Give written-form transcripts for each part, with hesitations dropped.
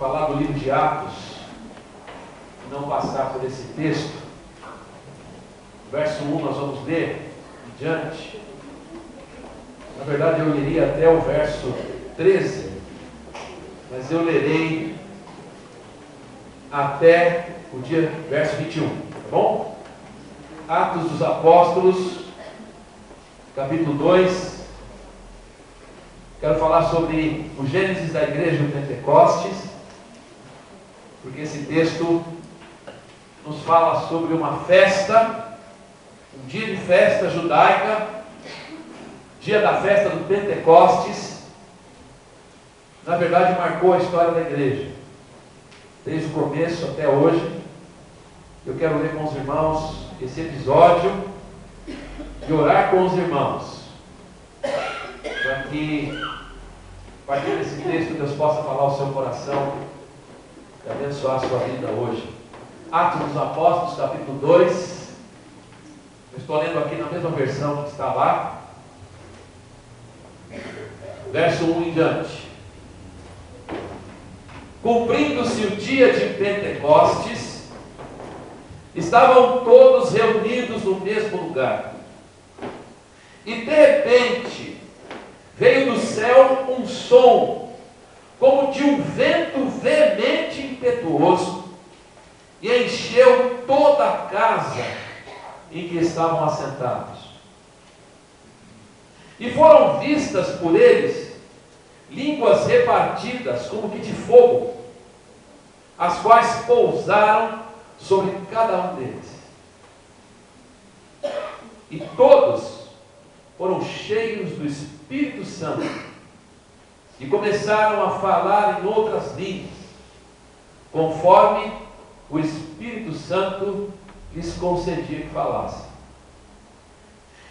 falar do livro de Atos, e não passar por esse texto. Verso 1 nós vamos ler em diante. Na verdade eu iria até o verso 13, mas eu lerei até o verso 21, tá bom? Atos dos Apóstolos, capítulo 2. Quero falar sobre o Gênesis da igreja do Pentecostes, porque esse texto nos fala sobre uma festa, um dia de festa judaica, dia da festa do Pentecostes. Na verdade marcou a história da igreja, desde o começo até hoje. Eu quero ler com os irmãos esse episódio e orar com os irmãos, para que a partir desse texto Deus possa falar ao seu coração e abençoar a sua vida hoje. Atos dos Apóstolos, capítulo 2. Eu estou lendo aqui na mesma versão que está lá, verso 1 em diante. Cumprindo-se o dia de Pentecostes, estavam todos reunidos no mesmo lugar. E de repente veio do céu um som, como de um vento veemente e impetuoso, e encheu toda a casa em que estavam assentados. E foram vistas por eles línguas repartidas como que de fogo, as quais pousaram sobre cada um deles. E todos foram cheios do Espírito Santo e começaram a falar em outras línguas, conforme o Espírito Santo lhes concedia que falassem.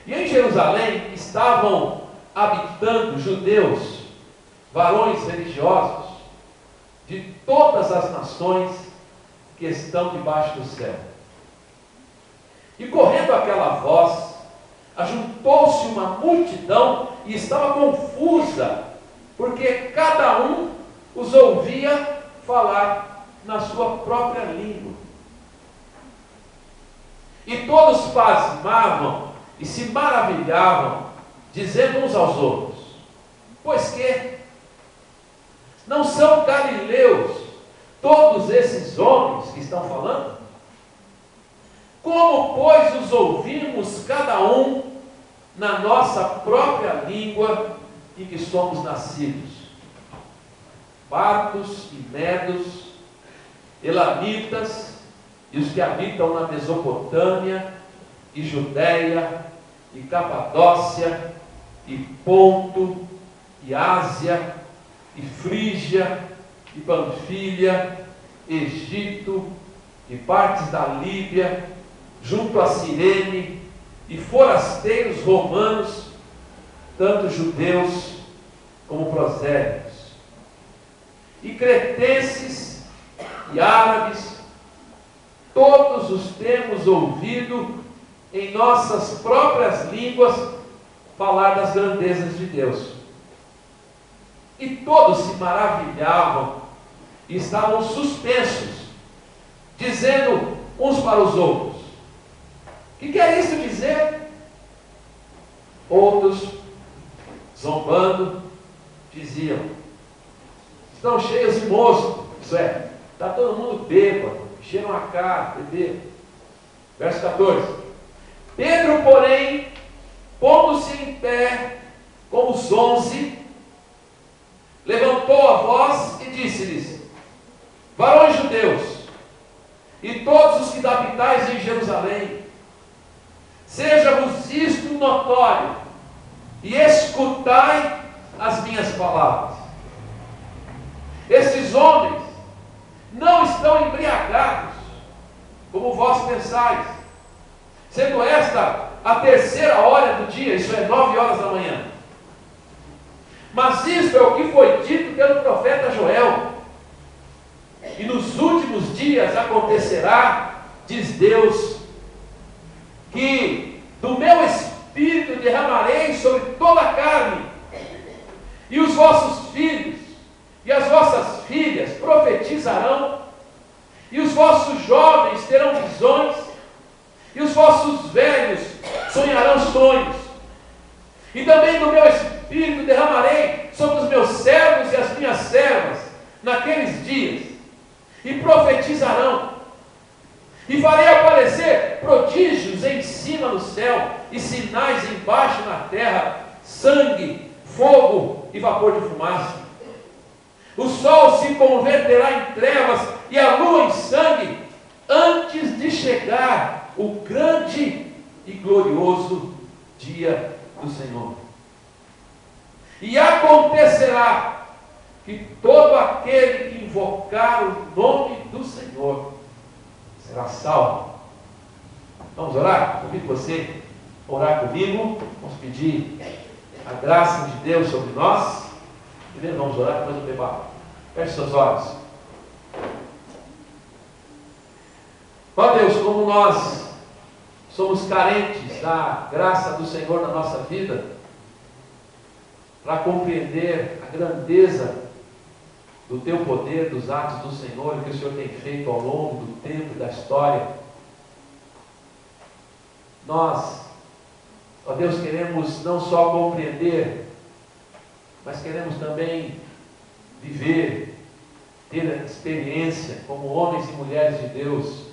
E em Jerusalém estavam habitando judeus, varões religiosos, de todas as nações que estão debaixo do céu. E correndo aquela voz, ajuntou-se uma multidão e estava confusa, porque cada um os ouvia falar na sua própria língua. E todos pasmavam e se maravilhavam, dizendo uns aos outros: pois que não são galileus todos esses homens que estão falando? Como, pois, os ouvimos cada um na nossa própria língua em que somos nascidos? Partos e medos, elamitas e os que habitam na Mesopotâmia e Judéia e Capadócia e Ponto e Ásia e Frígia e Panfilha, Egito e partes da Líbia, junto a Cirene, e forasteiros romanos, tanto judeus como prosélitos, e cretenses e árabes, todos os temos ouvido em nossas próprias línguas falar das grandezas de Deus. E todos se maravilhavam e estavam suspensos, dizendo uns para os outros: o que quer isso dizer? Outros, zombando, diziam: estão cheios de moço, isso é, está todo mundo bêbado, encheram a cara, beberam. Verso 14: Pedro, porém, pondo-se em pé com os 11, levantou a voz e disse-lhes: varões judeus, e todos os que habitais em Jerusalém, seja-vos isto notório, e escutai as minhas palavras. Estes homens não estão embriagados, como vós pensais, sendo esta a terceira hora do dia, isso é 9 horas da manhã. Mas isto é o que foi dito pelo profeta Joel: e nos últimos dias acontecerá, diz Deus, que do meu Espírito derramarei sobre toda a carne, e os vossos filhos e as vossas filhas profetizarão, também do meu Espírito derramarei sobre os meus servos e as minhas servas naqueles dias, e profetizarão, e farei aparecer prodígios em cima no céu, e sinais embaixo na terra, sangue, fogo e vapor de fumaça. O sol se converterá em trevas e a lua em sangue, antes de chegar o grande e glorioso dia do Senhor. E acontecerá que todo aquele que invocar o nome do Senhor será salvo. Vamos orar? Convido você a orar comigo. Vamos pedir a graça de Deus sobre nós. Primeiro vamos orar, depois eu debate. Feche seus olhos. Ó Deus, como nós somos carentes da graça do Senhor na nossa vida, para compreender a grandeza do Teu poder, dos atos do Senhor, que o Senhor tem feito ao longo do tempo e da história, nós, ó Deus, queremos não só compreender, mas queremos também viver, ter experiência como homens e mulheres de Deus.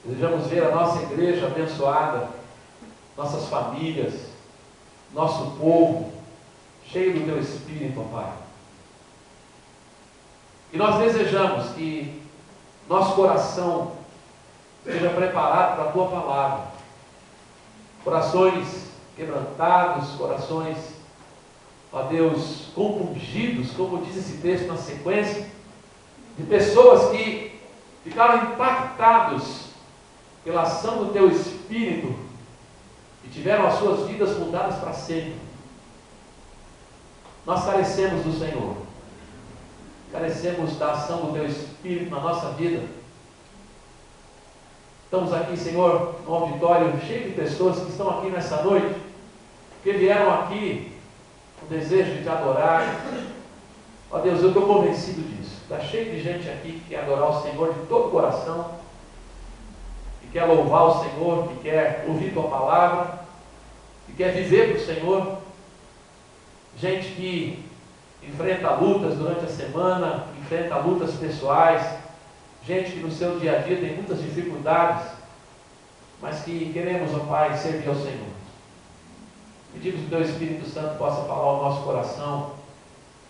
Desejamos ver a nossa igreja abençoada, nossas famílias, nosso povo, cheio do Teu Espírito, ó Pai. E nós desejamos que nosso coração seja preparado para a Tua palavra. Corações quebrantados, corações, ó Deus, compungidos, como diz esse texto na sequência, de pessoas que ficaram impactados pela ação do Teu Espírito e tiveram as suas vidas mudadas para sempre. Nós carecemos do Senhor, carecemos da ação do Teu Espírito na nossa vida. Estamos aqui, Senhor, num auditório cheio de pessoas que estão aqui nessa noite, que vieram aqui com o desejo de Te adorar. Ó Deus, eu estou convencido disso. Está cheio de gente aqui que quer adorar o Senhor de todo o coração, que quer louvar o Senhor, que quer ouvir Tua palavra, que quer viver para o Senhor. Gente que enfrenta lutas durante a semana, enfrenta lutas pessoais, gente que no seu dia a dia tem muitas dificuldades, mas que queremos, ó Pai, servir ao Senhor. Pedimos que o Teu Espírito Santo possa falar ao nosso coração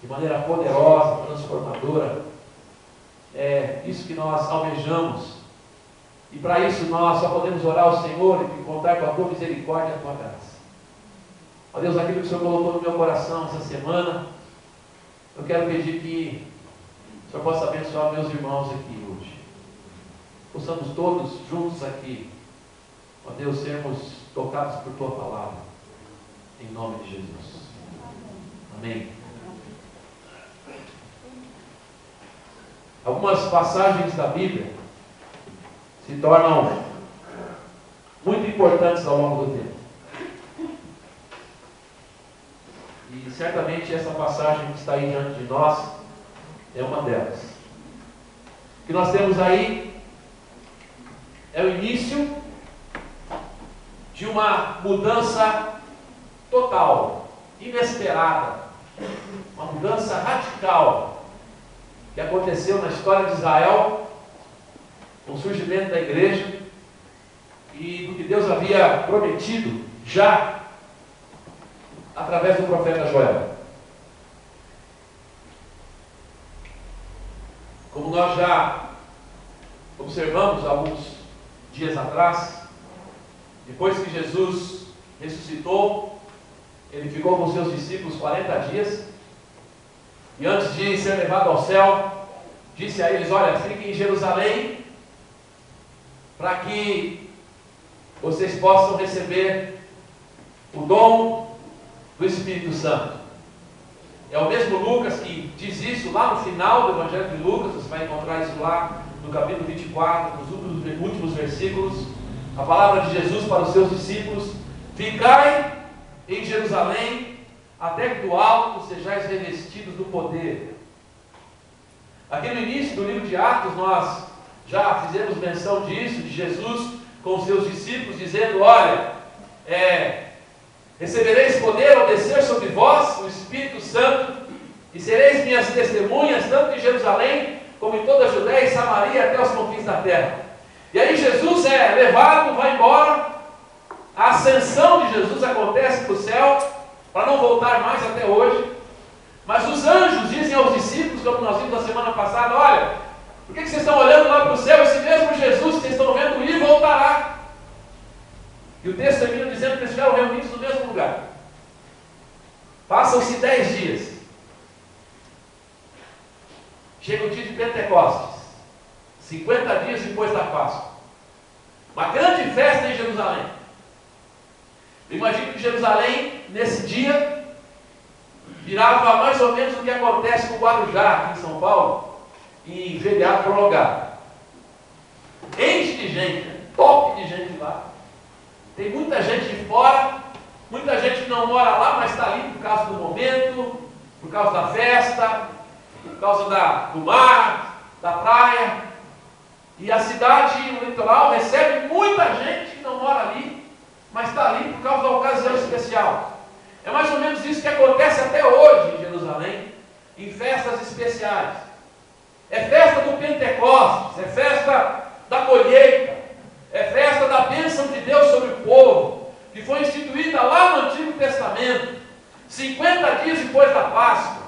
de maneira poderosa, transformadora. É isso que nós almejamos, e para isso nós só podemos orar ao Senhor e contar com a Tua misericórdia e a Tua graça. Ó Deus, aquilo que o Senhor colocou no meu coração essa semana, eu quero pedir que o Senhor possa abençoar meus irmãos aqui hoje. Possamos todos juntos aqui, ó Deus, sermos tocados por Tua palavra, em nome de Jesus. Amém. Algumas passagens da Bíblia se tornam muito importantes ao longo do tempo. E certamente essa passagem que está aí diante de nós é uma delas. O que nós temos aí é o início de uma mudança total, inesperada, uma mudança radical que aconteceu na história de Israel, com o surgimento da igreja e do que Deus havia prometido já através do profeta Joel. Como nós já observamos alguns dias atrás, depois que Jesus ressuscitou, Ele ficou com seus discípulos 40 dias, e antes de ser levado ao céu, disse a eles: olha, fiquem em Jerusalém, para que vocês possam receber o dom do Espírito Santo. É o mesmo Lucas que diz isso lá no final do Evangelho de Lucas. Você vai encontrar isso lá no capítulo 24, nos últimos versículos. A palavra de Jesus para os seus discípulos: ficai em Jerusalém, até que do alto sejais revestidos do poder. Aqui no início do livro de Atos, nós já fizemos menção disso, de Jesus com os seus discípulos, dizendo: olha, Recebereis poder ao descer sobre vós o Espírito Santo, e sereis minhas testemunhas, tanto em Jerusalém, como em toda a Judéia e Samaria, até os confins da terra. E aí Jesus é levado, vai embora, a ascensão de Jesus acontece para o céu, para não voltar mais até hoje. Mas os anjos dizem aos discípulos, como nós vimos na semana passada: olha, por que vocês estão olhando lá para o céu? Esse mesmo Jesus que vocês estão vendo ir voltará. E o texto termina dizendo que eles estiveram reunidos no mesmo lugar. Passam-se 10 dias. Chega o dia de Pentecostes, 50 dias depois da Páscoa. Uma grande festa em Jerusalém. Eu imagino que Jerusalém, nesse dia, virava mais ou menos o que acontece com o Guarujá, aqui em São Paulo, em feriado prolongado. Enche de gente, top de gente lá. Tem muita gente de fora, muita gente que não mora lá, mas está ali por causa do momento, por causa da festa, por causa do mar, da praia. E a cidade, o litoral, recebe muita gente que não mora ali, mas está ali por causa da ocasião especial. É mais ou menos isso que acontece até hoje em Jerusalém, em festas especiais. É festa do Pentecostes, é festa da colheita, é festa da bênção de Deus sobre o povo, que foi instituída lá no Antigo Testamento, 50 dias depois da Páscoa.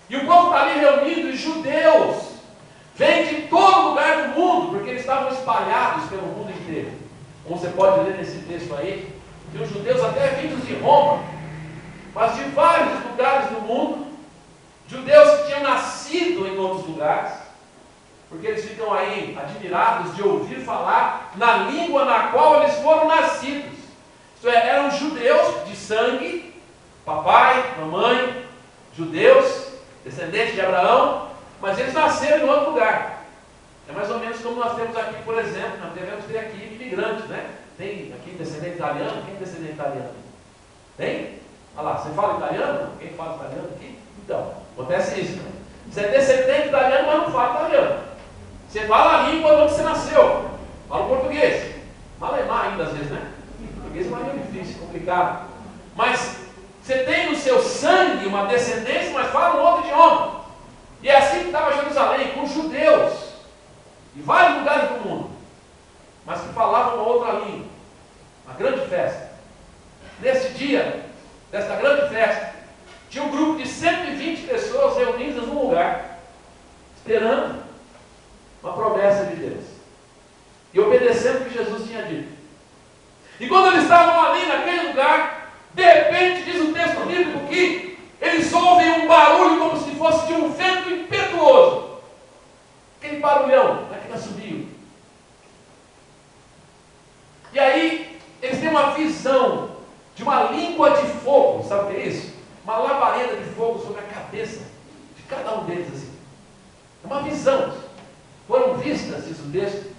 E o povo está ali reunido, e judeus vêm de todo lugar do mundo, porque eles estavam espalhados pelo mundo inteiro. Como você pode ler nesse texto aí, tem os judeus até vindos de Roma, mas de vários lugares do mundo, judeus que tinham nascido em outros lugares, porque eles ficam aí admirados de ouvir falar na língua na qual eles foram nascidos. Isto é, eram judeus de sangue, papai, mamãe, judeus, descendentes de Abraão, mas eles nasceram em outro lugar. É mais ou menos como nós temos aqui, por exemplo, nós devemos ter aqui imigrantes, né? Tem aqui descendente italiano, quem é descendente italiano? Tem? Olha lá, você fala italiano? Quem fala italiano aqui? Então, acontece isso. Você é descendente italiano, mas não fala italiano. Você fala a língua onde você nasceu. Fala português. Malemar ainda às vezes, né? Português é mais difícil, complicado. Mas você tem no seu sangue uma descendência, mas fala um outro idioma. E é assim que estava Jerusalém, com judeus, em vários lugares do mundo, mas que falavam uma outra língua. Uma grande festa. Nesse dia, desta grande festa, tinha um grupo de 120 pessoas reunidas num lugar, esperando uma promessa de Deus e obedecendo o que Jesus tinha dito. E quando eles estavam ali naquele lugar, de repente, diz o texto bíblico que eles ouvem um barulho como se fosse de um vento impetuoso. Aquele barulhão, aquele assobio. E aí, eles têm uma visão de uma língua de fogo. Sabe o que é isso? Uma labareda de fogo sobre a cabeça de cada um deles assim. É uma visão. Foram vistas, diz o texto,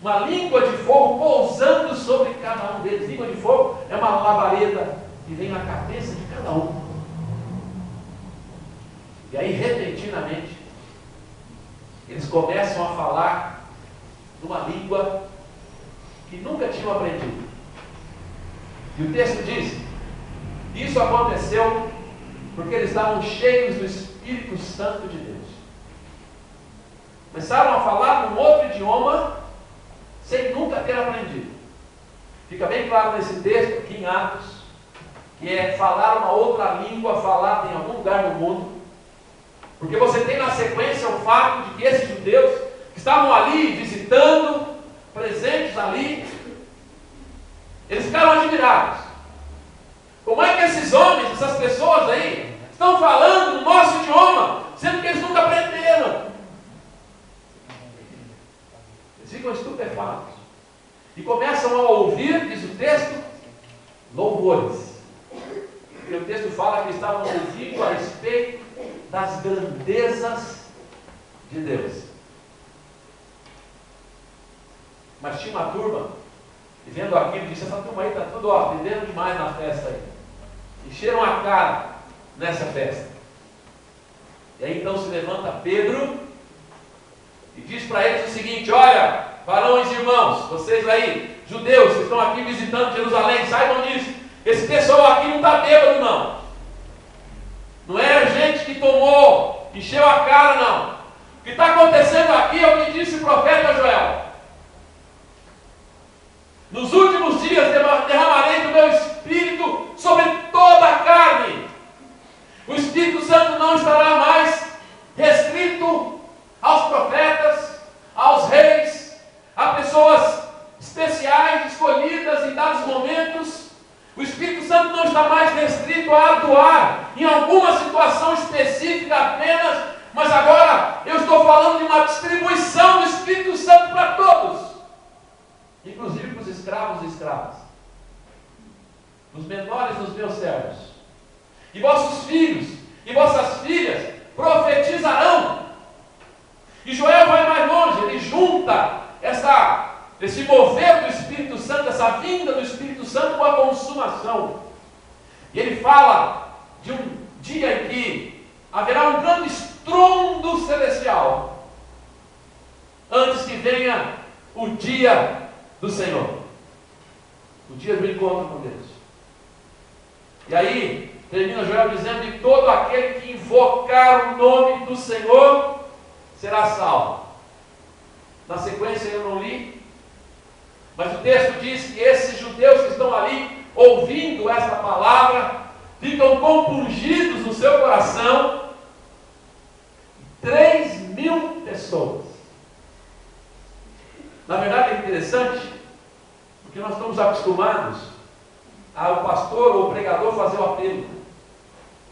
uma língua de fogo pousando sobre cada um deles. Língua de fogo é uma labareda que vem na cabeça de cada um. E aí, repentinamente, eles começam a falar numa língua que nunca tinham aprendido. E o texto diz: isso aconteceu porque eles estavam cheios do Espírito Santo de Deus. Começaram a falar num outro idioma sem nunca ter aprendido. Fica bem claro nesse texto, aqui em Atos, que é falar uma outra língua falada em algum lugar do mundo. Porque você tem na sequência o fato de que esses judeus que estavam ali visitando, presentes ali, eles ficaram admirados. Como é que esses homens, essas pessoas aí, estão falando no nosso idioma, sendo que eles nunca aprenderam? Eles ficam estupefatos. E começam a ouvir, diz o texto, louvores. Porque o texto fala que estavam ouvindo a respeito das grandezas de Deus. Mas tinha uma turma, e vendo aquilo, disse: essa turma aí está tudo bebendo demais na festa aí. Encheram a cara nessa festa. E aí então se levanta Pedro e diz para eles o seguinte: olha, varões e irmãos, vocês aí, judeus que estão aqui visitando Jerusalém, saibam disso, Esse pessoal aqui não está bêbado, não. Não é gente que tomou, encheu a cara, não. O que está acontecendo aqui é o que disse o profeta Joel. Nos últimos dias derramarei do meu Espírito sobre toda a carne. O Espírito Santo não estará mais restrito aos profetas, aos reis, a pessoas especiais, escolhidas em dados momentos. O Espírito Santo não está mais restrito a atuar em alguma situação específica apenas, mas agora eu estou falando de uma distribuição do Espírito Santo para todos, inclusive para os escravos e escravas, os menores dos meus servos. E vossos filhos e vossas filhas profetizarão. E Joel vai mais longe, ele junta esse mover do Espírito Santo, essa vinda do Espírito Santo com a consumação. E ele fala de um dia em que haverá um grande estrondo celestial, antes que venha o dia do Senhor, o dia do encontro com Deus. E aí, termina Joel dizendo: e todo aquele que invocar o nome do Senhor será salvo. Na sequência eu não li, mas o texto diz que esses judeus que estão ali, ouvindo esta palavra, ficam compungidos no seu coração. 3.000 pessoas. Na verdade é interessante, porque nós estamos acostumados ao pastor ou o pregador fazer o apelo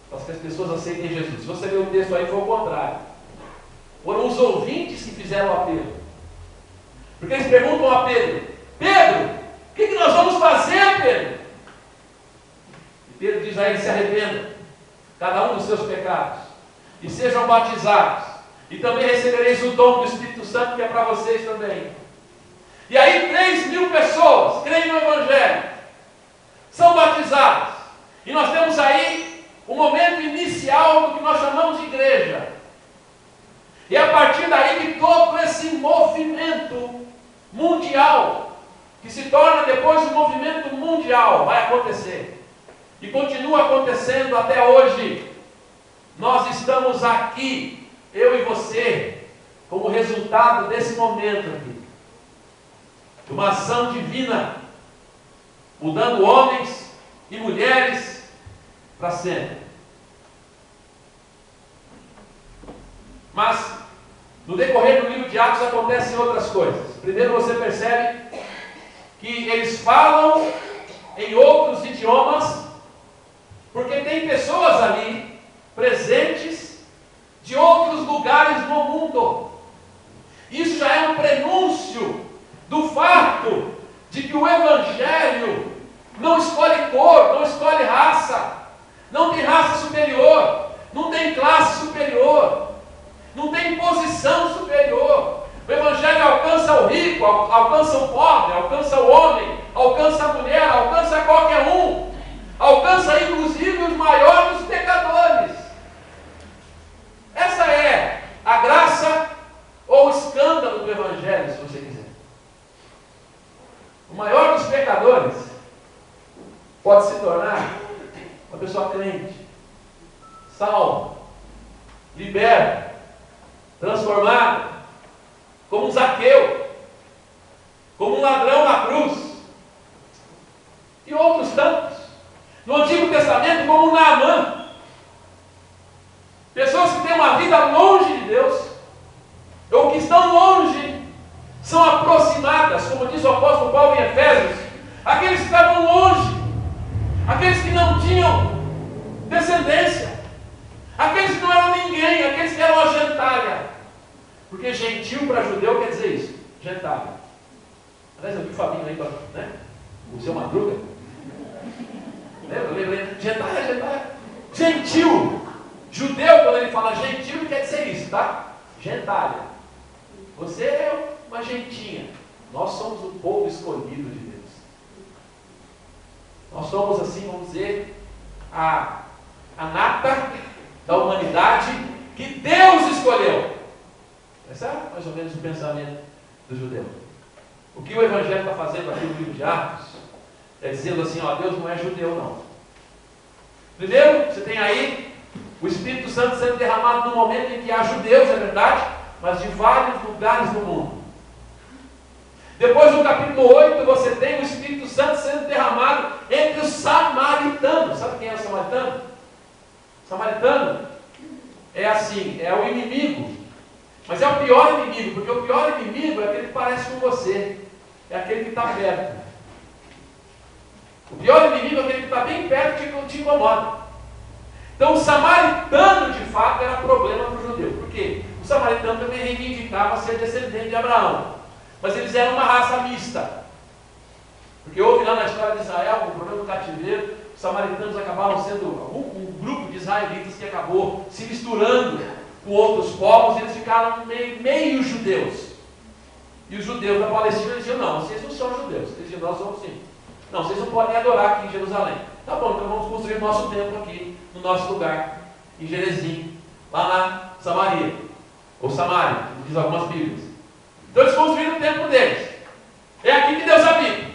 para que as pessoas aceitem Jesus. Se você ler o texto aí, foi o contrário. Foram os ouvintes que fizeram o apelo. Porque eles perguntam a Pedro: Pedro, o que nós vamos fazer, Pedro? E Pedro diz a eles: se arrependam, cada um dos seus pecados, e sejam batizados, e também recebereis o dom do Espírito Santo, que é para vocês também. E aí 3.000 pessoas creem no Evangelho, são batizadas, e nós temos aí o momento inicial do que nós chamamos de igreja. E é a partir daí que todo esse movimento mundial, que se torna depois um movimento mundial, vai acontecer. E continua acontecendo até hoje. Nós estamos aqui, eu e você, como resultado desse momento aqui. De uma ação divina, mudando homens e mulheres para sempre. Mas, no decorrer do livro de Atos acontecem outras coisas. Primeiro você percebe que eles falam em outros idiomas, porque tem pessoas ali presentes de outros lugares no mundo. Isso já é um prenúncio do fato de que o Evangelho não escolhe cor, não escolhe raça, não tem raça superior, não tem classe superior, não tem posição superior. O Evangelho alcança o rico, alcança o pobre, alcança o homem, alcança a mulher, alcança qualquer um, alcança inclusive os maiores pecadores. Essa é a graça ou o escândalo do Evangelho, se você quiser. O maior dos pecadores pode se tornar uma pessoa crente, salvo, liberto, transformado, como um Zaqueu, como um ladrão na cruz, e outros tantos. No Antigo Testamento, como Naamã. Pessoas que têm uma vida longe de Deus, ou que estão longe, são aproximadas, como diz o apóstolo Paulo em Efésios, aqueles que estavam longe, aqueles que não tinham descendência, aqueles que não eram ninguém, aqueles que eram a gentalha. Porque gentil para judeu quer dizer isso, gentalha. Aliás, eu vi o Fabinho aí, né? O seu Madruga. Lembra? Gentalha. Gentil. Judeu, quando ele fala gentil, quer dizer isso, tá? Gentalha. Você é uma gentinha. Nós somos o povo escolhido de Deus. Nós somos, assim, vamos dizer, a nata da humanidade que Deus escolheu. Esse é mais ou menos o pensamento do judeu. O que o Evangelho está fazendo aqui no livro de Atos dizendo assim, ó, Deus não é judeu não. Primeiro, você tem aí o Espírito Santo sendo derramado no momento em que há judeus, é verdade, mas de vários lugares do mundo. Depois, no capítulo 8, você tem o Espírito Santo sendo derramado entre os samaritanos. Sabe quem é o samaritano? Samaritano é assim, é o inimigo. Mas é o pior inimigo, porque o pior inimigo é aquele que parece com você. É aquele que está perto. O pior inimigo é aquele que está bem perto e que te incomoda. Então o samaritano de fato era problema para o judeu. Por quê? O samaritano também reivindicava ser descendente de Abraão. Mas eles eram uma raça mista. Porque houve lá na história de Israel, com o problema do cativeiro, os samaritanos acabaram sendo um grupo de israelitas que acabou se misturando com outros povos, e eles ficaram meio judeus. E os judeus da Palestina diziam, não, vocês não são judeus. Eles diziam, nós somos sim. Não, vocês não podem adorar aqui em Jerusalém. Tá bom, então vamos construir o nosso templo aqui, no nosso lugar, em Gerezim, lá na Samaria, ou Samaria, como diz algumas bíblias. Então eles construíram o templo deles. É aqui que Deus habita.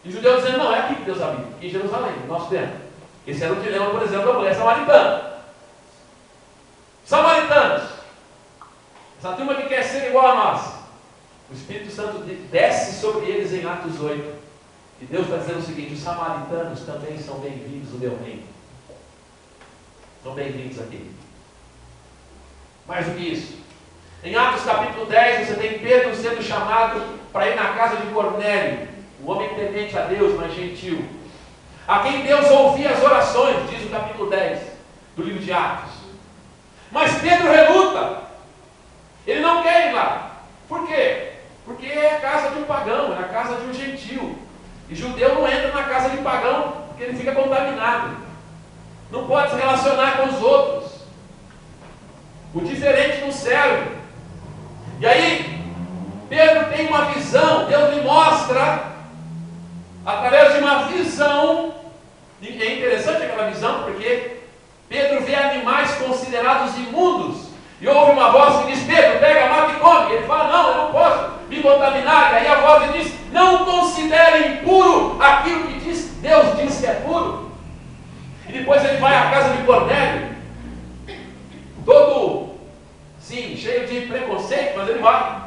E os judeus dizendo, não, é aqui que Deus habita, aqui em Jerusalém, no nosso templo. Esse era o dilema, por exemplo, da mulher samaritana. Samaritanos, essa turma que quer ser igual a nós. O Espírito Santo desce sobre eles em Atos 8. E Deus está dizendo o seguinte, os samaritanos também são bem-vindos no meu reino. São bem-vindos aqui. Mais do que isso. Em Atos capítulo 10, você tem Pedro sendo chamado para ir na casa de Cornélio, o homem temente a Deus, mas gentil, a quem Deus ouvia as orações, diz o capítulo 10 do livro de Atos. Mas Pedro reluta. Ele não quer ir lá. Por quê? Porque é a casa de um pagão, é a casa de um gentil. E judeu não entra na casa de pagão, porque ele fica contaminado. Não pode se relacionar com os outros. O diferente não serve. E aí, Pedro tem uma visão, Deus lhe mostra, através de uma visão, e é interessante aquela visão, porque Pedro vê animais considerados imundos, e ouve uma voz que diz, Pedro, pega, mata e come. Ele fala, não, eu não posso me contaminar. E aí a voz diz, não considere impuro aquilo que Deus diz que é puro. E depois ele vai à casa de Cornélio, todo, sim, cheio de preconceito, mas ele vai.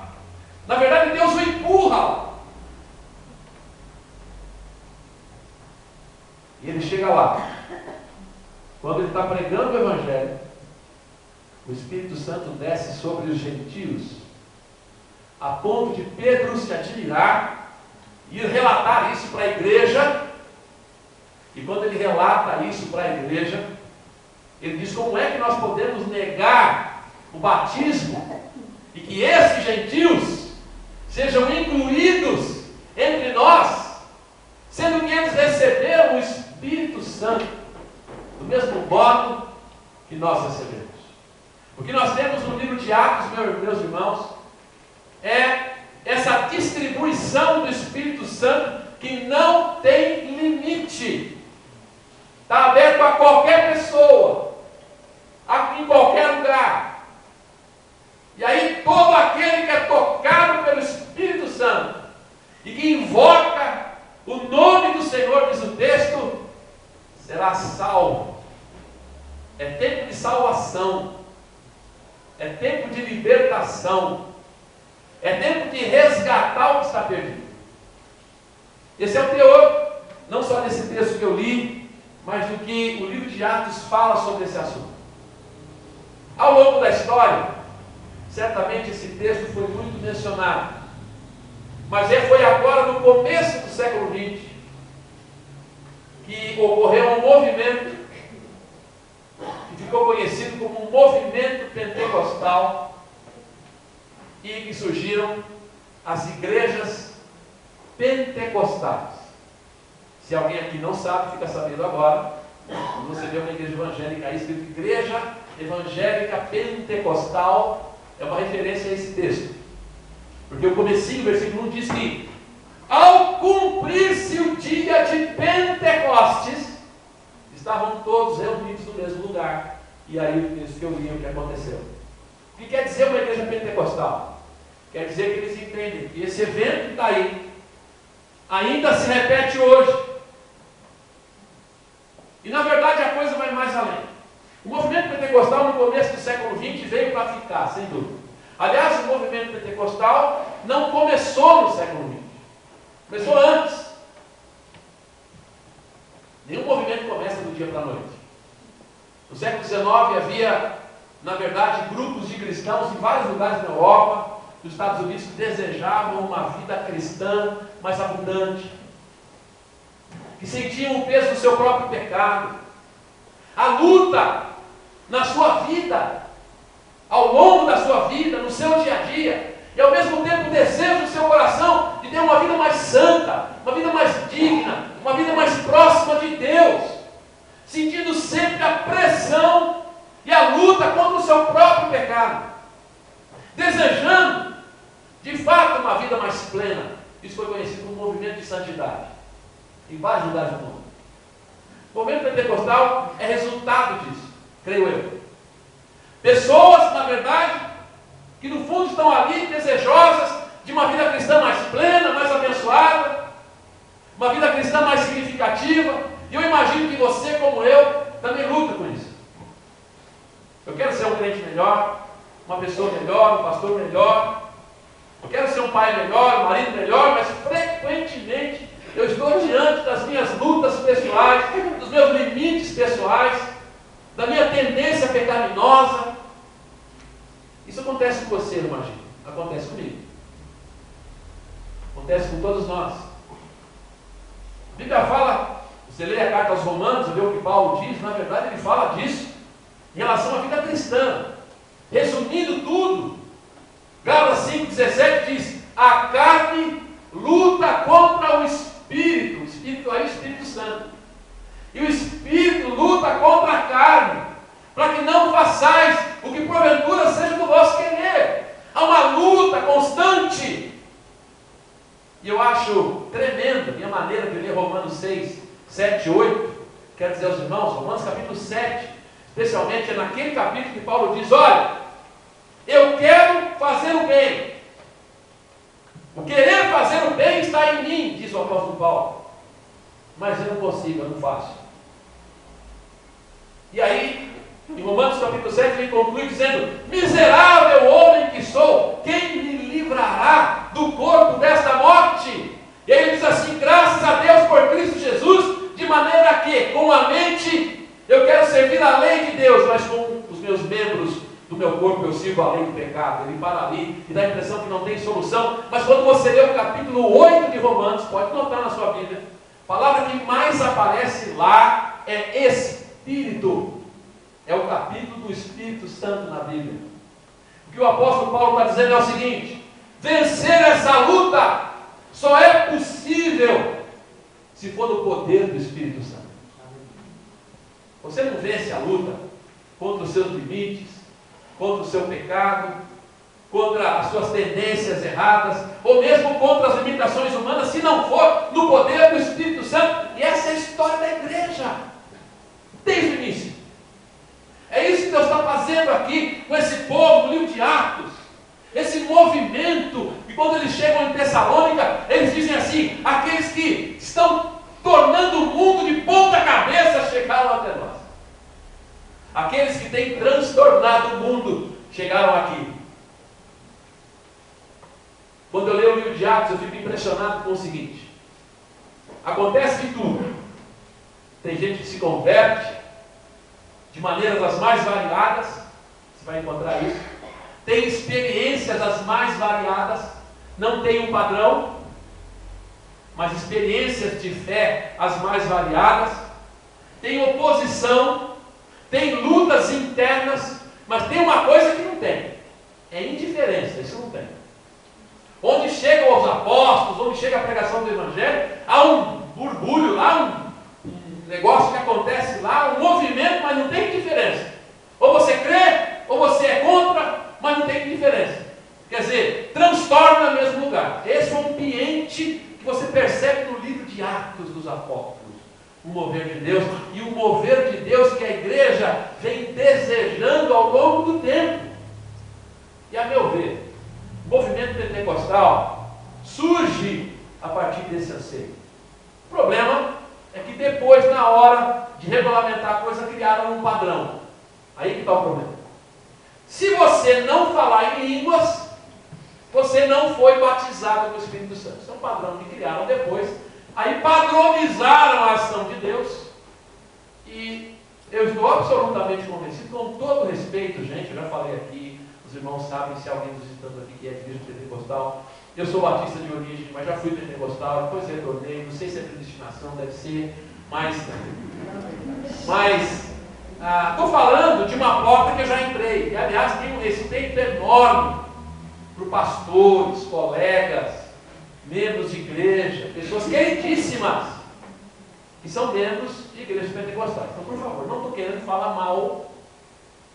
Na verdade, Deus o empurra. E ele chega lá. Quando ele está pregando o Evangelho, o Espírito Santo desce sobre os gentios, a ponto de Pedro se admirar e relatar isso para a igreja. E quando ele relata isso para a igreja, ele diz, como é que nós podemos negar o batismo e que esses gentios sejam incluídos entre nós, sendo que eles receberam o Espírito Santo do mesmo modo que nós recebemos. O que nós temos no livro de Atos, meus irmãos, é essa distribuição do Espírito Santo que não tem limite. Está aberto a qualquer pessoa, em qualquer lugar. E aí todo aquele que é tocado pelo Espírito Santo e que invoca o nome do Senhor, diz o texto, será salvo. É tempo de salvação. É tempo de libertação. É tempo de resgatar o que está perdido. Esse é o teor, não só desse texto que eu li, mas do que o livro de Atos fala sobre esse assunto. Ao longo da história, certamente esse texto foi muito mencionado. Mas foi agora no começo do século XX que ocorreu um movimento que ficou conhecido como um movimento pentecostal e que surgiram as igrejas pentecostais. Se alguém aqui não sabe, fica sabendo agora. Quando você vê uma igreja evangélica aí escrito Igreja Evangélica Pentecostal, é uma referência a esse texto. Porque o comecinho, versículo 1 diz que ao cumprir-se o dia de Pentecostes, estavam todos reunidos no mesmo lugar. E aí o texto que eu li, o que aconteceu. O que quer dizer uma igreja pentecostal? Quer dizer que eles entendem que esse evento que está aí ainda se repete hoje. E na verdade a coisa vai mais além. O movimento pentecostal no começo do século XX veio para ficar, sem dúvida. Aliás, o movimento pentecostal não começou no século XX. Começou antes. Nenhum movimento começa do dia para a noite. No século XIX havia, na verdade, grupos de cristãos em vários lugares da Europa, nos Estados Unidos, que desejavam uma vida cristã mais abundante, que sentiam o peso do seu próprio pecado, a luta na sua vida, ao longo da sua vida, no seu dia a dia, e ao mesmo tempo o desejo do seu coração de ter uma vida mais santa, uma vida mais digna, uma vida mais próxima de Deus, sentindo sempre a pressão e a luta contra o seu próprio pecado, desejando de fato uma vida mais plena. Isso foi conhecido como movimento de santidade em vários lugares do mundo. O movimento pentecostal é resultado disso, creio eu. Pessoas, na verdade, que no fundo estão ali desejosas de uma vida cristã mais plena, mais abençoada, uma vida cristã mais significativa. E eu imagino que você, como eu, também luta com isso. Eu quero ser um crente melhor, uma pessoa melhor, um pastor melhor. Eu quero ser um pai melhor, um marido melhor, mas frequentemente eu estou diante das minhas lutas pessoais, dos meus limites pessoais, da minha tendência pecaminosa. Isso acontece com você, imagino. Acontece comigo. Acontece com todos nós. A Bíblia fala, você lê a carta aos Romanos, vê o que Paulo diz, na verdade ele fala disso em relação à vida cristã. Resumindo tudo, Gálatas 5,17 diz: a carne luta contra o Espírito, o Espírito é o Espírito Santo, e o Espírito luta contra a carne, para que não façais o que porventura seja do vosso querer. Há uma luta constante. E eu acho tremendo a minha maneira de ler Romanos 6, 7, 8. Quero dizer aos irmãos, Romanos capítulo 7, especialmente é naquele capítulo que Paulo diz: olha, eu quero fazer o bem. O querer fazer o bem está em mim, diz o apóstolo Paulo. Mas eu não consigo, eu não faço. E aí, em Romanos capítulo 7, ele conclui dizendo: miserável homem que sou, quem me livrará do corpo desta morte? E ele diz assim: graças a Deus por Cristo Jesus, de maneira que, com a mente, eu quero servir a lei de Deus, mas com os meus membros do meu corpo eu sirvo a lei do pecado. Ele para ali e dá a impressão que não tem solução. Mas quando você lê o capítulo 8 de Romanos, pode notar na sua Bíblia, a palavra que mais aparece lá é Espírito. É o capítulo do Espírito Santo na Bíblia. O que o apóstolo Paulo está dizendo é o seguinte: vencer essa luta só é possível se for no poder do Espírito Santo. Você não vence a luta contra os seus limites, contra o seu pecado, contra as suas tendências erradas, ou mesmo contra as limitações humanas, se não for no poder do Espírito Santo. E essa é a história da igreja, desde o início. É isso que Deus está fazendo aqui com esse povo no livro de Atos. Esse movimento, e quando eles chegam em Tessalônica, eles dizem assim: aqueles que estão tornando o mundo de ponta cabeça chegaram até nós. Aqueles que têm transtornado o mundo chegaram aqui. Quando eu leio o livro de Atos, eu fico impressionado com o seguinte: acontece de tudo. Tem gente que se converte de maneiras as mais variadas, você vai encontrar isso. Tem experiências as mais variadas, não tem um padrão, mas experiências de fé as mais variadas. Tem oposição, tem lutas internas, mas tem uma coisa que não tem: é indiferença. Isso não tem. Onde chegam os apóstolos, onde chega a pregação do Evangelho, há um burbúrio lá, um negócio que acontece lá, um movimento, mas não tem diferença. Ou você crê, ou você é contra, mas não tem diferença. Quer dizer, transtorna no mesmo lugar. Esse é o ambiente que você percebe no livro de Atos dos Apóstolos. O mover de Deus, e o mover de Deus que a igreja vem desejando ao longo do tempo. E a meu ver, o movimento pentecostal surge a partir desse anseio. O problema é que depois, na hora de regulamentar a coisa, criaram um padrão. Aí que está o problema. Se você não falar em línguas, você não foi batizado com o Espírito Santo. Isso é um padrão que criaram depois. Aí padronizaram a ação de Deus. E eu estou absolutamente convencido, com todo respeito, gente, eu já falei aqui, os irmãos sabem, se alguém visitando aqui que é igreja pentecostal, eu sou batista de origem, mas já fui pentecostal, depois retornei, não sei se é predestinação, deve ser, mas estou falando de uma porta que eu já entrei, e aliás tenho um respeito enorme por pastores, colegas, membros de igreja, pessoas queridíssimas, que são membros de igrejas pentecostais. Então, por favor, não estou querendo falar mal,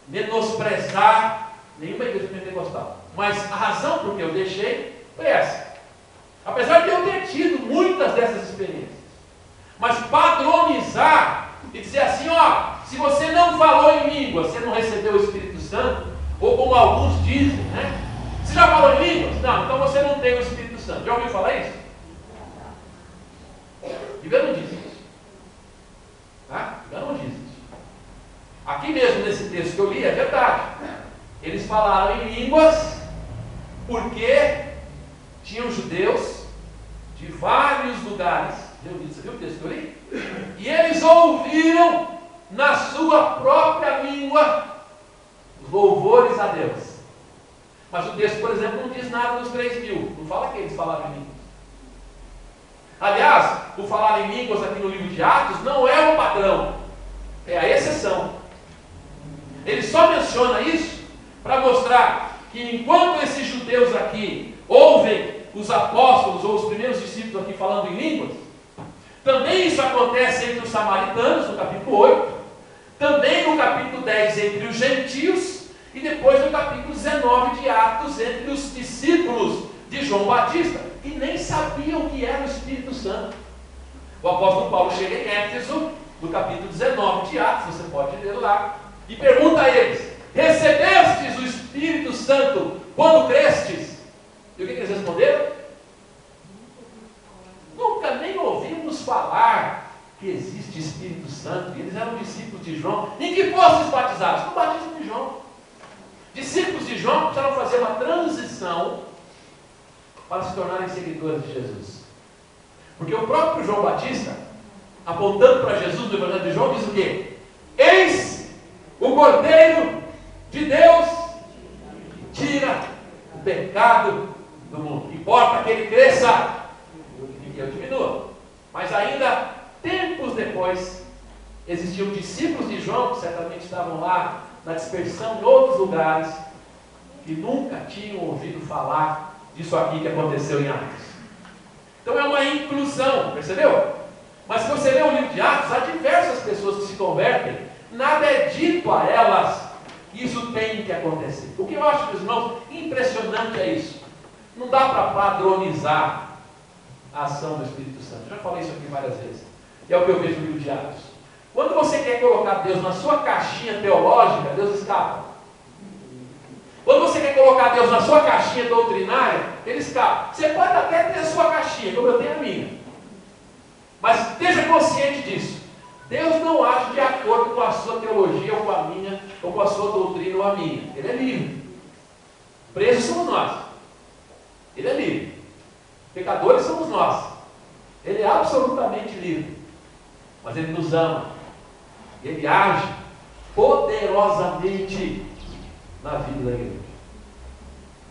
menosprezar nenhuma igreja pentecostal. Mas a razão por que eu deixei foi essa. Apesar de eu ter tido muitas dessas experiências. Mas padronizar e dizer assim, ó, se você não falou em língua, você não recebeu o Espírito Santo, ou como alguns dizem, né? Você já falou em línguas? Não, então você não tem o Espírito Santo. Já ouviu falar isso? Bíblia não diz isso. Tá? Bíblia não diz isso. Aqui mesmo nesse texto que eu li, é verdade. Eles falaram em línguas porque tinham judeus de vários lugares. Você viu o texto que eu li? E eles ouviram na sua própria língua os louvores a Deus. Mas o texto, por exemplo, não diz nada dos 3.000. Não fala que eles falaram em línguas. Aliás, o falar em línguas aqui no livro de Atos não é o padrão. É a exceção. Ele só menciona isso para mostrar que enquanto esses judeus aqui ouvem os apóstolos ou os primeiros discípulos aqui falando em línguas, também isso acontece entre os samaritanos, no capítulo 8, também no capítulo 10 entre os gentios, e depois no capítulo 19 de Atos entre os discípulos de João Batista, que nem sabiam que era o Espírito Santo. O apóstolo Paulo chega em Éfeso, no capítulo 19 de Atos, você pode ler lá, e pergunta a eles: recebestes o Espírito Santo quando crestes? E o que eles responderam? Nunca nem ouvimos falar que existe Espírito Santo. E eles eram discípulos de João. Em que fostes batizados? No batismo de João. Discípulos de João precisaram fazer uma transição para se tornarem seguidores de Jesus. Porque o próprio João Batista, apontando para Jesus no Evangelho de João, diz o quê? Eis o Cordeiro de Deus que tira o pecado do mundo. Importa que ele cresça e que eu diminua. Mas ainda, tempos depois, existiam discípulos de João, que certamente estavam lá na dispersão em outros lugares, que nunca tinham ouvido falar disso aqui que aconteceu em Atos. Então é uma inclusão, percebeu? Mas se você lê o livro de Atos, há diversas pessoas que se convertem, nada é dito a elas, isso tem que acontecer. O que eu acho, meus irmãos, impressionante é isso. Não dá para padronizar a ação do Espírito Santo. Já falei isso aqui várias vezes. E é o que eu vejo no livro de Atos. Quando você quer colocar Deus na sua caixinha teológica, Deus escapa. Quando você quer colocar Deus na sua caixinha doutrinária, ele escapa. Você pode até ter a sua caixinha, como eu tenho a minha. Mas esteja consciente disso. Deus não age de acordo com a sua teologia, ou com a minha, ou com a sua doutrina, ou a minha. Ele é livre. Presos somos nós. Ele é livre. Pecadores somos nós. Ele é absolutamente livre. Mas ele nos ama. Ele age poderosamente na vida da igreja.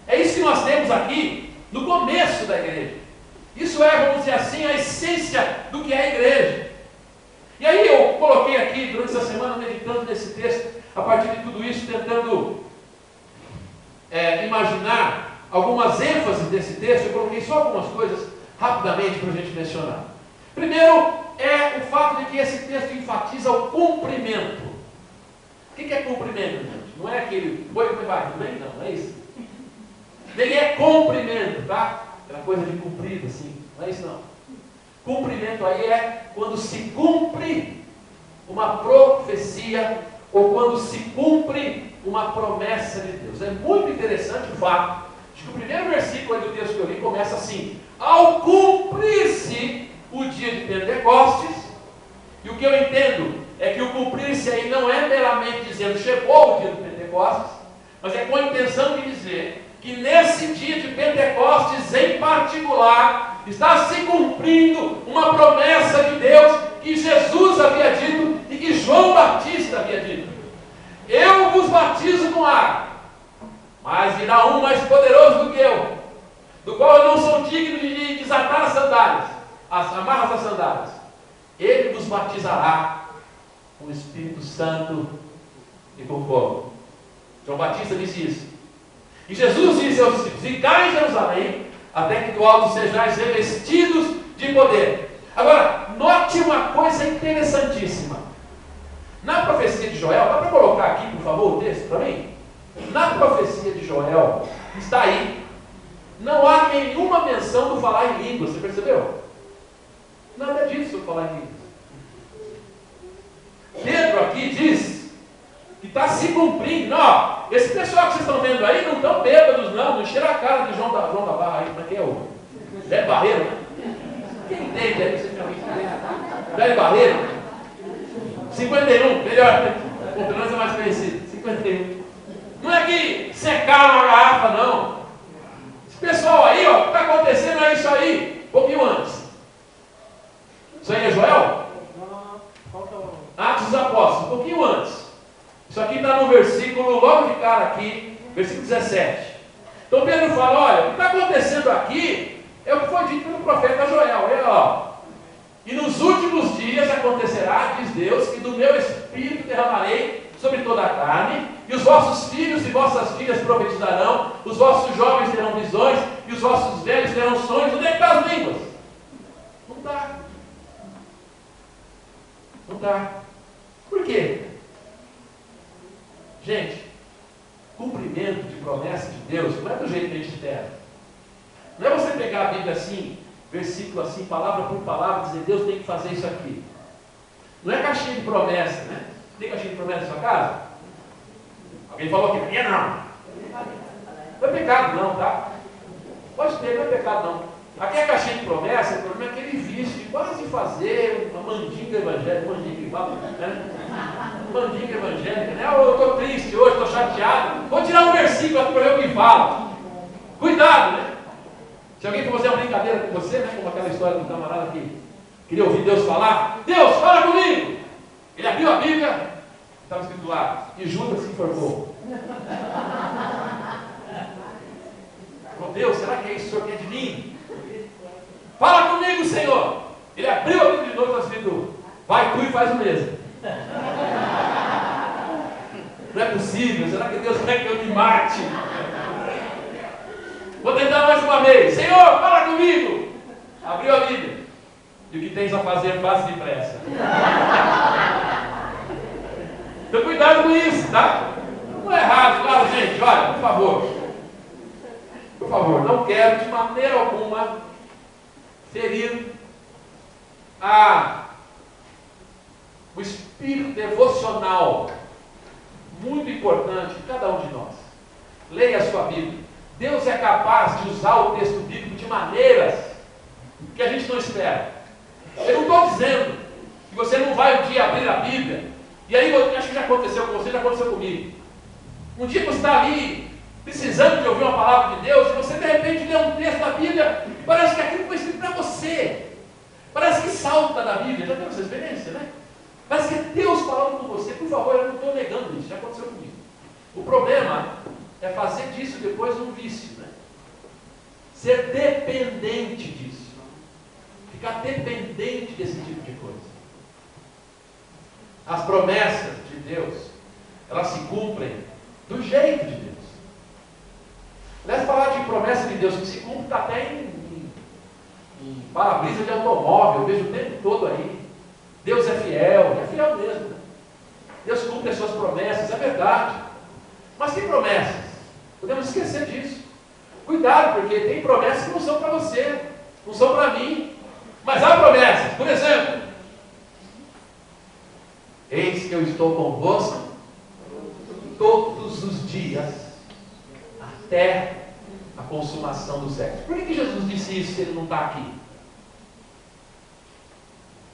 É isso que nós temos aqui no começo da igreja. Isso é, vamos dizer assim, a essência do que é a igreja. E aí eu coloquei aqui, durante essa semana, meditando nesse texto, a partir de tudo isso, tentando imaginar algumas ênfases desse texto. Eu coloquei só algumas coisas rapidamente para a gente mencionar. Primeiro, é o fato de que esse texto enfatiza o cumprimento. O que é cumprimento, gente? Não é aquele oi, como vai, tudo bem? Não é isso. Ele é cumprimento, tá? Aquela coisa de cumprido, assim. Não é isso, não. Cumprimento aí é quando se cumpre uma profecia ou quando se cumpre uma promessa de Deus. É muito interessante o fato de que o primeiro versículo aí do texto que eu li começa assim: ao cumprir-se o dia de Pentecostes, que eu entendo é que o cumprir-se aí não é meramente dizendo chegou o dia do Pentecostes, mas é com a intenção de dizer que nesse dia de Pentecostes em particular está se cumprindo uma promessa de Deus que Jesus havia dito e que João Batista havia dito. Eu vos batizo com água, mas virá um mais poderoso do que eu, do qual eu não sou digno de desatar as sandálias, as amarras das sandálias. Ele vos batizará com o Espírito Santo e com fogo. João Batista disse isso. E Jesus disse aos discípulos: ficai em Jerusalém, até que do alto sejais revestidos de poder. Agora, note uma coisa interessantíssima. Na profecia de Joel, dá para colocar aqui, por favor, o texto para mim? Na profecia de Joel, está aí, não há nenhuma menção do falar em línguas, você percebeu? Nada disso do falar em línguas. Pedro aqui diz que está se cumprindo. Não, esse pessoal que vocês estão vendo aí não estão bêbados, não encheram a cara de João da Barra aí, como é que é o Velho Barreiro, né? Quem entende aí? Velho Barreiro? 51, melhor, o pelo menos é mais conhecido. 51. Não é que secaram a garrafa, não. Esse pessoal aí, ó, o que está acontecendo é isso aí, um pouquinho antes. Isso aí é Joel? Atos dos Apóstolos, um pouquinho antes. Isso aqui está no versículo, logo de cara aqui, versículo 17. Então Pedro fala: olha, o que está acontecendo aqui é o que foi dito pelo profeta Joel. Olha lá. E nos últimos dias acontecerá, diz Deus, que do meu Espírito derramarei sobre toda a carne, e os vossos filhos e vossas filhas profetizarão, os vossos jovens terão visões, e os vossos velhos terão sonhos. Onde é que está as línguas? Não está. Não está. Por quê? Gente, cumprimento de promessa de Deus não é do jeito que a gente espera. Não é você pegar a Bíblia assim, versículo assim, palavra por palavra, dizer Deus tem que fazer isso aqui. Não é caixinha de promessa, né? Tem caixinha de promessa na sua casa? Alguém falou aqui, minha não. Não é pecado não, tá? Pode ter, não é pecado não. Aqui é a caixinha de promessa, o problema é aquele vício de quase fazer uma mandinga evangélica, mandinga evangélica, né? Eu estou triste hoje, estou chateado, vou tirar um versículo aqui para ver o que fala. Cuidado, né? Se alguém for fazer uma brincadeira com você, né? Como aquela história do camarada que queria ouvir Deus falar, Deus, fala comigo! Ele abriu a Bíblia, estava escrito lá, e Judas se enforcou. Oh Deus, será que é isso que o Senhor quer de mim? Fala comigo, Senhor! Ele abriu a Bíblia de novo, está escrito, vai tu e faz o mesmo. Não é possível, será que Deus quer que eu me mate? Vou tentar mais uma vez. Senhor, fala comigo. Abriu a Bíblia. E o que tens a fazer, faz depressa. Então cuidado com isso, tá? Não é errado, claro, gente. Olha, por favor. Por favor, não quero de maneira alguma ferir o espírito devocional muito importante de cada um de nós. Leia a sua Bíblia. Deus é capaz de usar o texto bíblico de maneiras que a gente não espera. Eu não estou dizendo que você não vai um dia abrir a Bíblia, e aí, acho que já aconteceu com você, já aconteceu comigo. Um dia você está ali, precisando de ouvir uma palavra de Deus, e você de repente lê um texto da Bíblia, e parece que aquilo foi escrito para você. Parece que salta da Bíblia. Já teve essa experiência, né? Parece que é Deus falando com você. Por favor, eu não estou negando isso, já aconteceu comigo. O problema é fazer disso depois um vício, né? Ser dependente disso. Ficar dependente desse tipo de coisa. As promessas de Deus, elas se cumprem do jeito de Deus. Aliás, falar de promessa de Deus que se cumpre está até em para-brisa de automóvel, eu vejo o tempo todo aí. Deus é fiel mesmo, né? Deus cumpre as suas promessas, é verdade. Mas que promessas? Podemos esquecer disso. Cuidado, porque tem promessas que não são para você, não são para mim. Mas há promessas, por exemplo, eis que eu estou convosco todos os dias, até a consumação do século. Por que Jesus disse isso se ele não está aqui?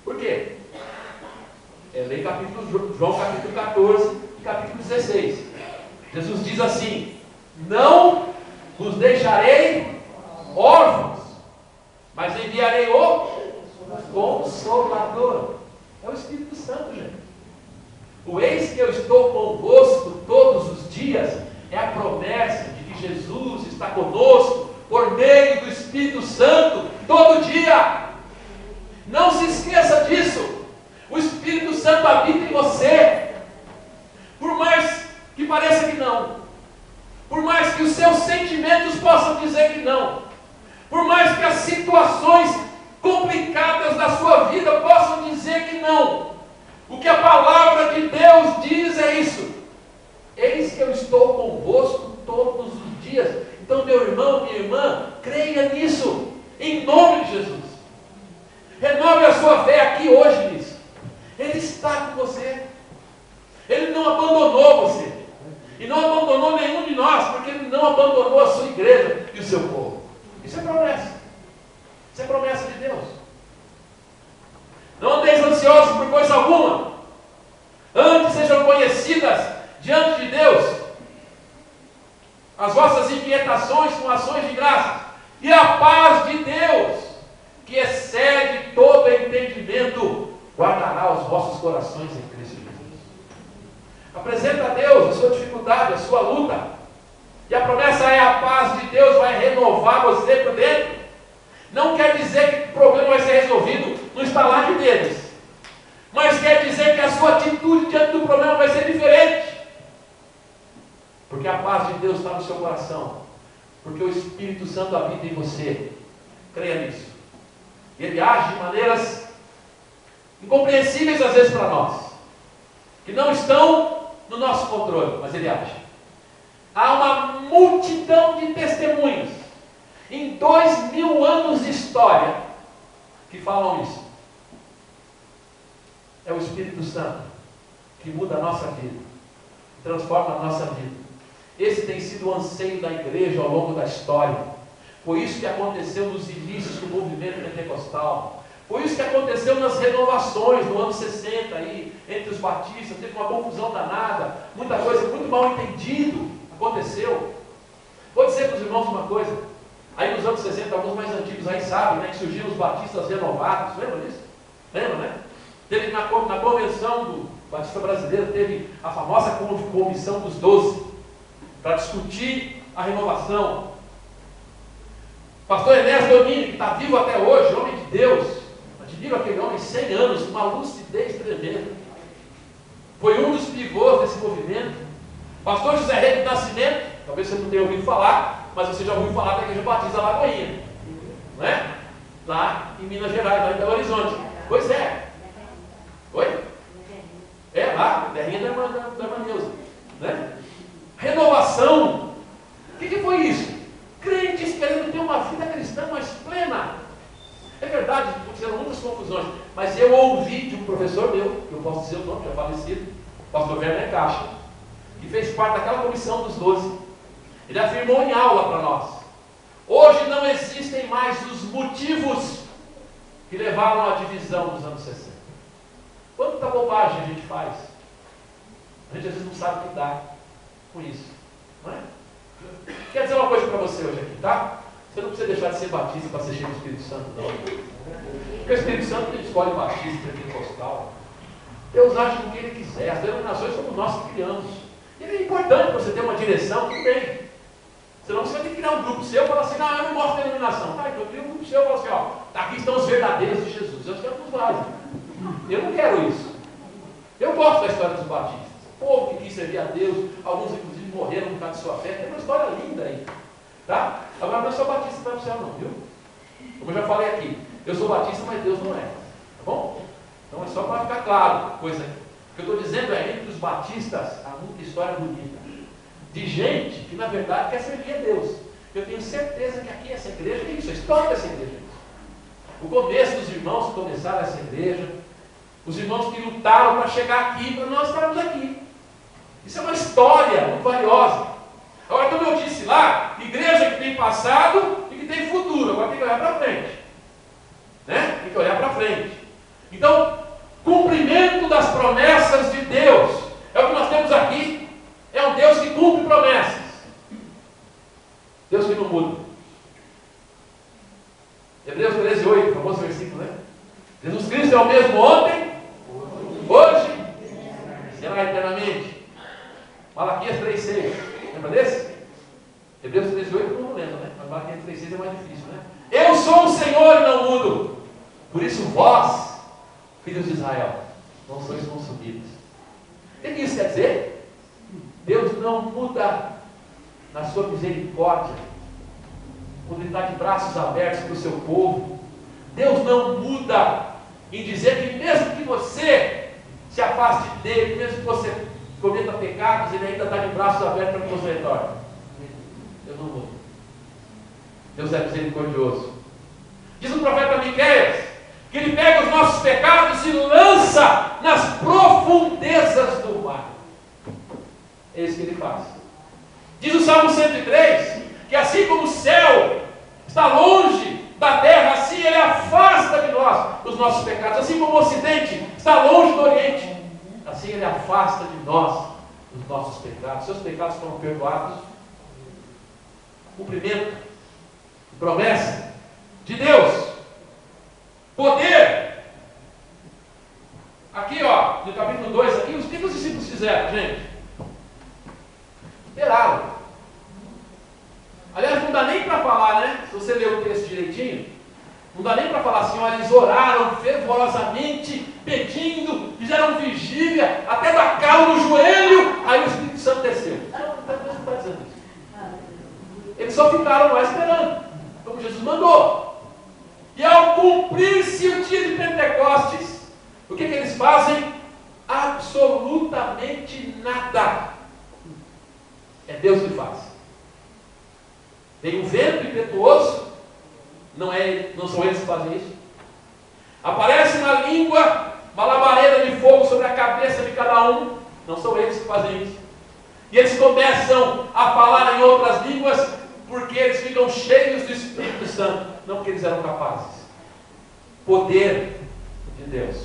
Por quê? Lê João capítulo 14 e capítulo 16. Jesus diz assim: não vos deixarei órfãos, mas enviarei o Consolador. É o Espírito Santo, gente. O eis que eu estou convosco todos os dias é a promessa de que Jesus está conosco por meio do Espírito Santo todo dia. Não se esqueça disso. O Espírito Santo habita em você. Por mais que pareça que não, por mais que os seus sentimentos possam dizer que não, por mais que as situações complicadas da sua vida possam dizer que não, o que a palavra de Deus diz é isso: eis que eu estou convosco todos os dias. Então, meu irmão, minha irmã, creia nisso, em nome de Jesus. Renove a sua fé aqui hoje nisso. Ele está com você. Ele não abandonou você. E não abandonou nenhum de nós, porque Ele não abandonou a sua igreja e o seu povo. Isso é promessa. Isso é promessa de Deus. Não andeis ansiosos por coisa alguma. Antes sejam conhecidas diante de Deus as vossas inquietações com ações de graça. E a paz de Deus, que excede todo entendimento, guardará os vossos corações em Cristo Jesus. Apresenta a Deus a sua dificuldade, a sua luta. E a promessa é: a paz de Deus vai renovar você por dentro. Não quer dizer que o problema vai ser resolvido no estalar de dedos, mas quer dizer que a sua atitude diante do problema vai ser diferente. Porque a paz de Deus está no seu coração. Porque o Espírito Santo habita em você. Creia nisso. E Ele age de maneiras incompreensíveis às vezes para nós, que não estão no nosso controle, mas Ele age. Há uma multidão de testemunhos em 2000 anos de história que falam isso. É o Espírito Santo que muda a nossa vida, transforma a nossa vida. Esse tem sido o anseio da igreja ao longo da história. Foi isso que aconteceu nos inícios do movimento pentecostal. Foi isso que aconteceu nas renovações do ano 60 aí, entre os batistas. Teve uma confusão danada, muita coisa, muito mal entendido aconteceu. Vou dizer para os irmãos uma coisa. Aí nos anos 60, alguns mais antigos aí sabem, né, que surgiram os batistas renovados. Lembra disso? Lembra, né? Teve na convenção do Batista Brasileiro, teve a famosa comissão dos 12, para discutir a renovação. Pastor Enéas Domini, que está vivo até hoje, homem de Deus, admiro aquele homem, 100 anos, uma lucidez tremenda. Foi um dos pivôs desse movimento. Pastor José Rei do Nascimento, talvez você não tenha ouvido falar, mas você já ouviu falar da Igreja Batista Lagoinha, não é? Lá em Minas Gerais, lá em Belo Horizonte. Pois é. Oi? É lá, terrinha da irmã Neuza, né? Renovação. O que foi isso? Crentes querendo ter uma vida cristã mais plena. É verdade, fizeram muitas confusões, mas eu ouvi de um professor meu, que eu posso dizer o nome, já falecido, pastor Werner Caixa, que fez parte daquela comissão dos 12. Ele afirmou em aula para nós: hoje não existem mais os motivos que levaram à divisão dos anos 60. Quanta bobagem a gente faz. A gente às vezes não sabe lidar com isso, não é? Quer dizer uma coisa para você hoje aqui, tá? Você não precisa deixar de ser batista para ser cheio do Espírito Santo, não. Porque o Espírito Santo ele escolhe batista, pentecostal. Deus age com quem Ele quiser. As denominações somos nós que criamos. E é importante você ter uma direção, tudo bem. Senão você vai ter que criar um grupo seu e falar assim: não, eu não gosto de denominação. Tá, então eu crio um grupo seu e falo assim: ó, aqui estão os verdadeiros de Jesus. Eu quero que nos vazem. Eu não quero isso. Eu gosto da história dos batistas. O povo que quis servir a Deus, alguns inclusive morreram por causa de sua fé. Tem uma história linda aí. Tá? Agora não é só batista que vai para o céu não, viu? Como eu já falei aqui, eu sou batista, mas Deus não é. Tá bom? Então é só para ficar claro. Coisa. O que eu estou dizendo é, entre os batistas, há muita história bonita. De gente que na verdade quer servir a Deus. Eu tenho certeza que aqui essa igreja é isso, a história dessa igreja é isso. O começo dos irmãos que começaram essa igreja, os irmãos que lutaram para chegar aqui, para nós estarmos aqui. Isso é uma história muito valiosa. Agora, como eu disse lá, igreja que tem passado e que tem futuro. Agora tem que olhar para frente. Né? Tem que olhar para frente. Então, Cumprimento das promessas de Deus. É o que nós temos aqui. É um Deus que cumpre promessas. Deus que não muda. Hebreus 13:8, famoso versículo, né? Jesus Cristo é o mesmo ontem, hoje, será eternamente. Malaquias 3:6. Lembra desse? Hebreus 13:8 eu não lembro, né? Mas Malaquias 3:6 é mais difícil, né? Eu sou o Senhor e não mudo. Por isso vós, filhos de Israel, não sois consumidos. O que isso quer dizer? Deus não muda na sua misericórdia, quando Ele está de braços abertos para o seu povo. Deus não muda em dizer que mesmo que você se afaste dele, mesmo que você cometa pecados, Ele ainda está de braços abertos para que você retorne. Deus não muda. Deus é misericordioso. Diz o profeta Miqueias que Ele pega os nossos pecados e lança nas profundezas do mar. É isso que Ele faz. Diz o Salmo 103 que assim como o céu está longe da terra, assim Ele afasta de nós os nossos pecados. Assim como o ocidente está longe do oriente, assim Ele afasta de nós os nossos pecados. Seus pecados foram perdoados. Cumprimento, promessa de Deus. Poder. Aqui, ó, no capítulo 2, aqui, o que os discípulos fizeram, gente? Esperaram. Aliás, não dá nem para falar, né? Se você ler o texto direitinho, não dá nem para falar assim, olha, eles oraram fervorosamente, pedindo, fizeram vigília, até dar calo no joelho, aí o Espírito Santo desceu. Não está dizendo isso. Eles só ficaram lá esperando, como Jesus mandou. E ao cumprir-se o dia de Pentecostes, o que eles fazem? Absolutamente nada. É Deus que faz. Tem um vento impetuoso, não são eles que fazem isso. Aparece uma língua, uma labareda de fogo sobre a cabeça de cada um, não são eles que fazem isso. E eles começam a falar em outras línguas, porque eles ficam cheios do Espírito Santo, não porque eles eram capazes. Poder de Deus.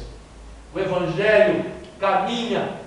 O Evangelho caminha